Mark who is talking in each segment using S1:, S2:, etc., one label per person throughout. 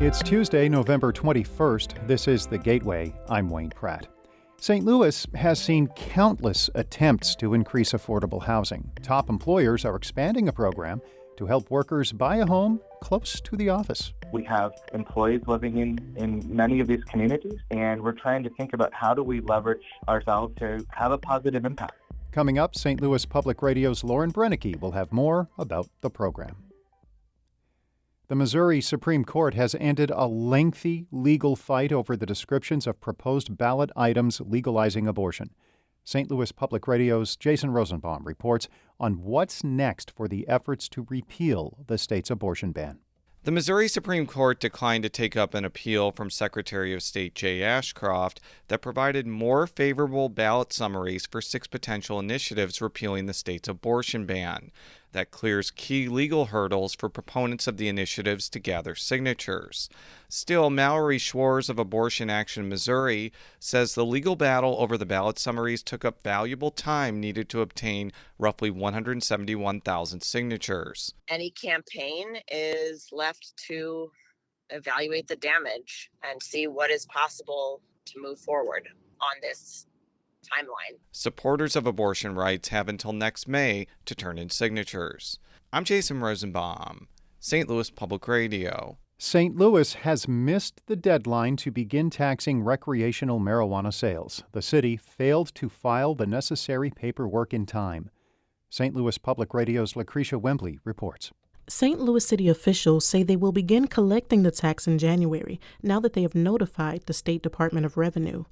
S1: It's Tuesday, November 21st. This is The Gateway. I'm Wayne Pratt. St. Louis has seen countless attempts to increase affordable housing. Top employers are expanding a program to help workers buy a home close to the office.
S2: We have employees living in many of these communities, and we're trying to think about how do we leverage ourselves to have a positive impact.
S1: Coming up, St. Louis Public Radio's Lauren Brennicke will have more about the program. The Missouri Supreme Court has ended a lengthy legal fight over the descriptions of proposed ballot items legalizing abortion. St. Louis Public Radio's Jason Rosenbaum reports on what's next for the efforts to repeal the state's abortion ban.
S3: The Missouri Supreme Court declined to take up an appeal from Secretary of State Jay Ashcroft that provided more favorable ballot summaries for 6 potential initiatives repealing the state's abortion ban. That clears key legal hurdles for proponents of the initiatives to gather signatures. Still, Mallory Schwarz of Abortion Action Missouri says the legal battle over the ballot summaries took up valuable time needed to obtain roughly 171,000 signatures.
S4: Any campaign is left to evaluate the damage and see what is possible to move forward on this timeline.
S3: Supporters of abortion rights have until next May to turn in signatures. I'm Jason Rosenbaum, St. Louis Public Radio.
S1: St. Louis has missed the deadline to begin taxing recreational marijuana sales. The city failed to file the necessary paperwork in time. St. Louis Public Radio's Lucretia Wembley reports.
S5: St. Louis city officials say they will begin collecting the tax in January, now that they have notified the State Department of Revenue.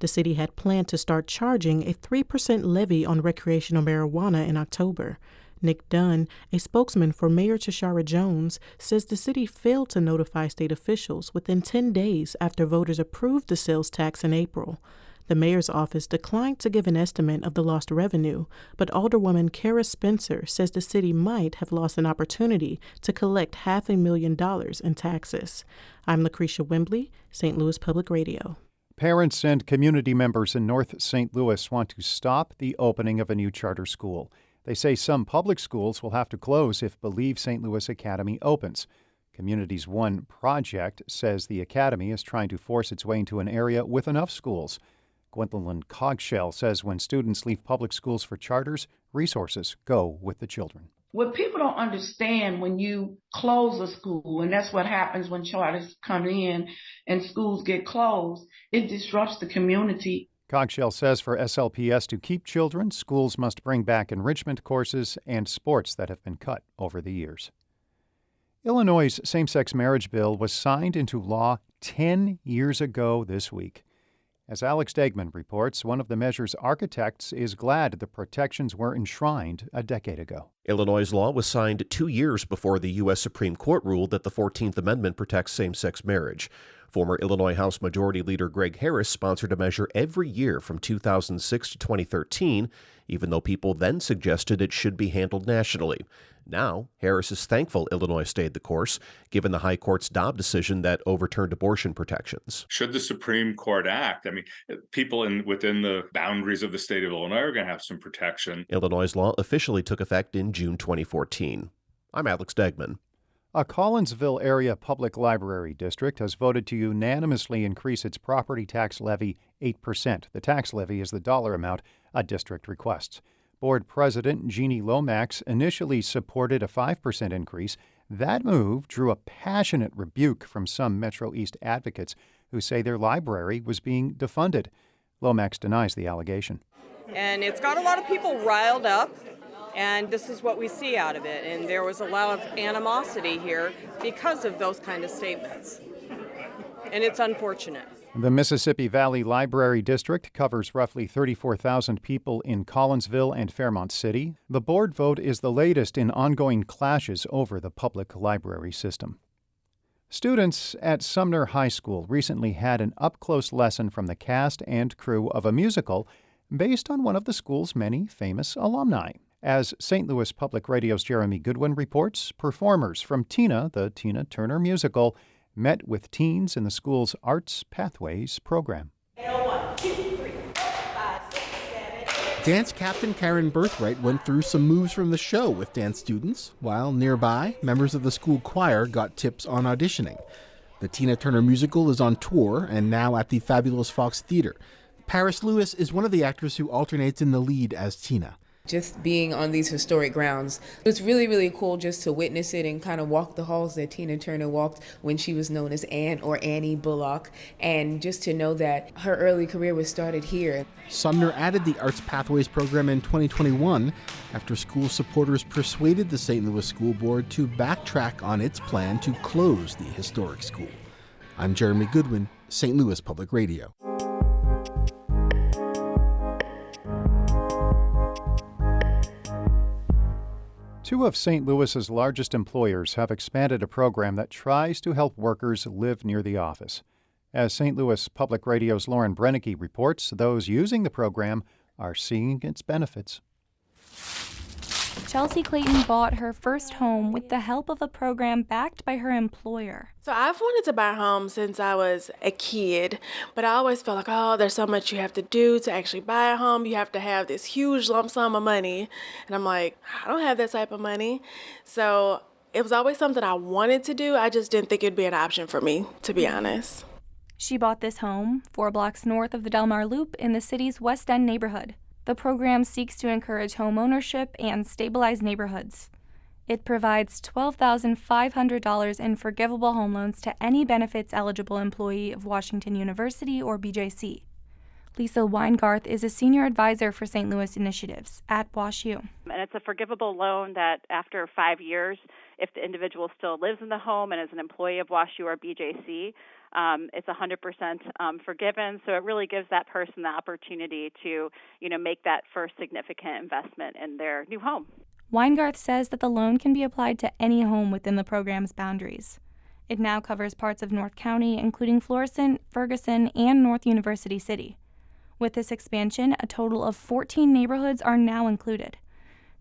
S5: The city had planned to start charging a 3% levy on recreational marijuana in October. Nick Dunn, a spokesman for Mayor Tashara Jones, says the city failed to notify state officials within 10 days after voters approved the sales tax in April. The mayor's office declined to give an estimate of the lost revenue, but Alderwoman Kara Spencer says the city might have lost an opportunity to collect $500,000 in taxes. I'm Lucretia Wembley, St. Louis Public Radio.
S1: Parents and community members in North St. Louis want to stop the opening of a new charter school. They say some public schools will have to close if Believe St. Louis Academy opens. Communities One Project says the academy is trying to force its way into an area with enough schools. Gwendolyn Cogshell says when students leave public schools for charters, resources go with the children.
S6: What people don't understand when you close a school, and that's what happens when charters come in and schools get closed, it disrupts the community.
S1: Cogshell says for SLPS to keep children, schools must bring back enrichment courses and sports that have been cut over the years. Illinois' same-sex marriage bill was signed into law 10 years ago this week. As Alex Degman reports, one of the measure's architects is glad the protections were enshrined a decade ago.
S7: Illinois' law was signed 2 years before the U.S. Supreme Court ruled that the 14th Amendment protects same-sex marriage. Former Illinois House Majority Leader Greg Harris sponsored a measure every year from 2006 to 2013, even though people then suggested it should be handled nationally. Now, Harris is thankful Illinois stayed the course, given the High Court's Dobbs decision that overturned abortion protections.
S8: Should the Supreme Court act, people within the boundaries of the state of Illinois are going to have some protection.
S7: Illinois' law officially took effect in June 2014. I'm Alex Degman.
S1: A Collinsville area public library district has voted to unanimously increase its property tax levy 8%. The tax levy is the dollar amount a district requests. Board President Jeannie Lomax initially supported a 5% increase. That move drew a passionate rebuke from some Metro East advocates who say their library was being defunded. Lomax denies the allegation.
S9: And it's got a lot of people riled up, and this is what we see out of it. And there was a lot of animosity here because of those kind of statements. And it's unfortunate.
S1: The Mississippi Valley Library District covers roughly 34,000 people in Collinsville and Fairmont City. The board vote is the latest in ongoing clashes over the public library system. Students at Sumner High School recently had an up-close lesson from the cast and crew of a musical based on one of the school's many famous alumni. As St. Louis Public Radio's Jeremy Goodwin reports, performers from Tina, the Tina Turner musical, met with teens in the school's Arts Pathways program.
S10: 1, 2, 3, 4, 5, 6, 7, 8. Dance captain Karen Birthright went through some moves from the show with dance students, while nearby, members of the school choir got tips on auditioning. The Tina Turner musical is on tour and now at the Fabulous Fox Theater. Paris Lewis is one of the actors who alternates in the lead as Tina.
S11: Just being on these historic grounds, it's really, really cool just to witness it and kind of walk the halls that Tina Turner walked when she was known as Anne or Annie Bullock, and just to know that her early career was started here.
S10: Sumner added the Arts Pathways program in 2021 after school supporters persuaded the St. Louis School Board to backtrack on its plan to close the historic school. I'm Jeremy Goodwin, St. Louis Public Radio.
S1: Two of St. Louis's largest employers have expanded a program that tries to help workers live near the office. As St. Louis Public Radio's Lauren Brennicke reports, those using the program are seeing its benefits.
S12: Chelsea Clayton bought her first home with the help of a program backed by her employer.
S13: So I've wanted to buy a home since I was a kid, but I always felt like, oh, there's so much you have to do to actually buy a home. You have to have this huge lump sum of money. And I'm like, I don't have that type of money. So it was always something I wanted to do. I just didn't think it'd be an option for me, to be honest.
S12: She bought this home 4 blocks north of the Del Mar Loop in the city's West End neighborhood. The program seeks to encourage home ownership and stabilize neighborhoods. It provides $12,500 in forgivable home loans to any benefits-eligible employee of Washington University or BJC. Lisa Weingarth is a senior advisor for St. Louis initiatives at WashU.
S14: And it's a forgivable loan that after 5 years, if the individual still lives in the home and is an employee of WashU or BJC, it's 100% forgiven. So it really gives that person the opportunity to, make that first significant investment in their new home.
S12: Weingarth says that the loan can be applied to any home within the program's boundaries. It now covers parts of North County, including Florissant, Ferguson, and North University City. With this expansion, a total of 14 neighborhoods are now included.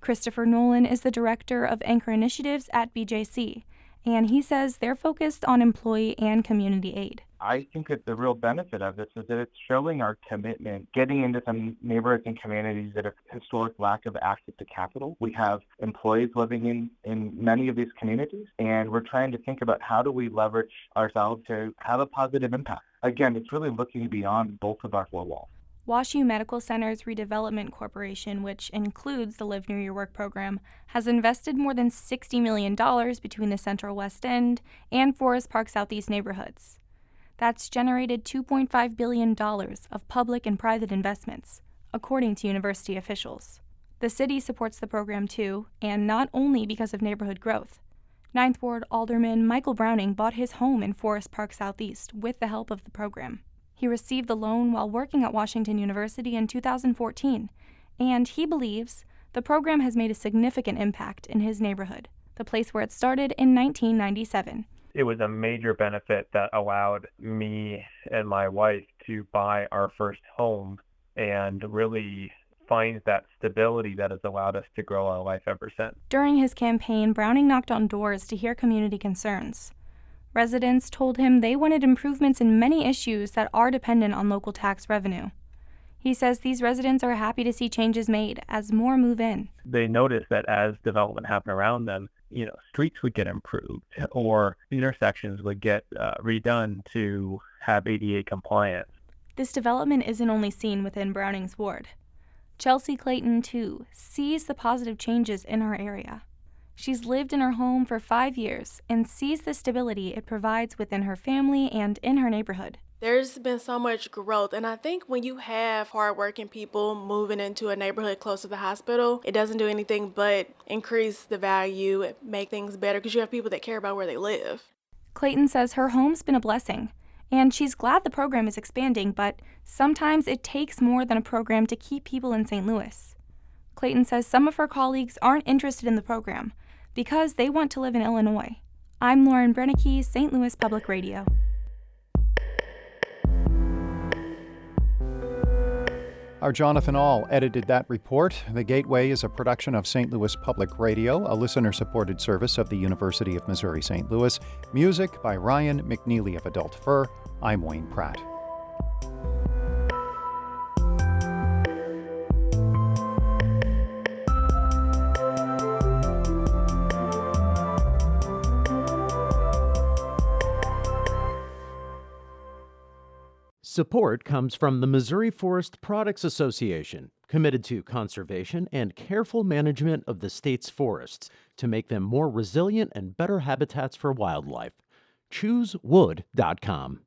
S12: Christopher Nolan is the director of Anchor Initiatives at BJC, and he says they're focused on employee and community aid.
S2: I think that the real benefit of this is that it's showing our commitment, getting into some neighborhoods and communities that have historic lack of access to capital. We have employees living in many of these communities, and we're trying to think about how do we leverage ourselves to have a positive impact. Again, it's really looking beyond both of our 4 walls.
S12: WashU Medical Centers Redevelopment Corporation, which includes the Live Near Your Work program, has invested more than $60 million between the Central West End and Forest Park Southeast neighborhoods. That's generated $2.5 billion of public and private investments, according to university officials. The city supports the program too, and not only because of neighborhood growth. Ninth Ward Alderman Michael Browning bought his home in Forest Park Southeast with the help of the program. He received the loan while working at Washington University in 2014, and he believes the program has made a significant impact in his neighborhood, the place where it started in 1997.
S15: It was a major benefit that allowed me and my wife to buy our first home and really find that stability that has allowed us to grow our life ever since.
S12: During his campaign, Browning knocked on doors to hear community concerns. Residents told him they wanted improvements in many issues that are dependent on local tax revenue. He says these residents are happy to see changes made as more move in.
S15: They noticed that as development happened around them, streets would get improved or intersections would get redone to have ADA compliance.
S12: This development isn't only seen within Browning's ward. Chelsea Clayton, too, sees the positive changes in her area. She's lived in her home for 5 years and sees the stability it provides within her family and in her neighborhood.
S13: There's been so much growth, and I think when you have hardworking people moving into a neighborhood close to the hospital, it doesn't do anything but increase the value, make things better, because you have people that care about where they live.
S12: Clayton says her home's been a blessing, and she's glad the program is expanding, but sometimes it takes more than a program to keep people in St. Louis. Clayton says some of her colleagues aren't interested in the program because they want to live in Illinois. I'm Lauren Brennicke, St. Louis Public Radio.
S1: Our Jonathan Ahl edited that report. The Gateway is a production of St. Louis Public Radio, a listener-supported service of the University of Missouri St. Louis. Music by Ryan McNeely of Adult Fur. I'm Wayne Pratt.
S16: Support comes from the Missouri Forest Products Association, committed to conservation and careful management of the state's forests to make them more resilient and better habitats for wildlife. ChooseWood.com.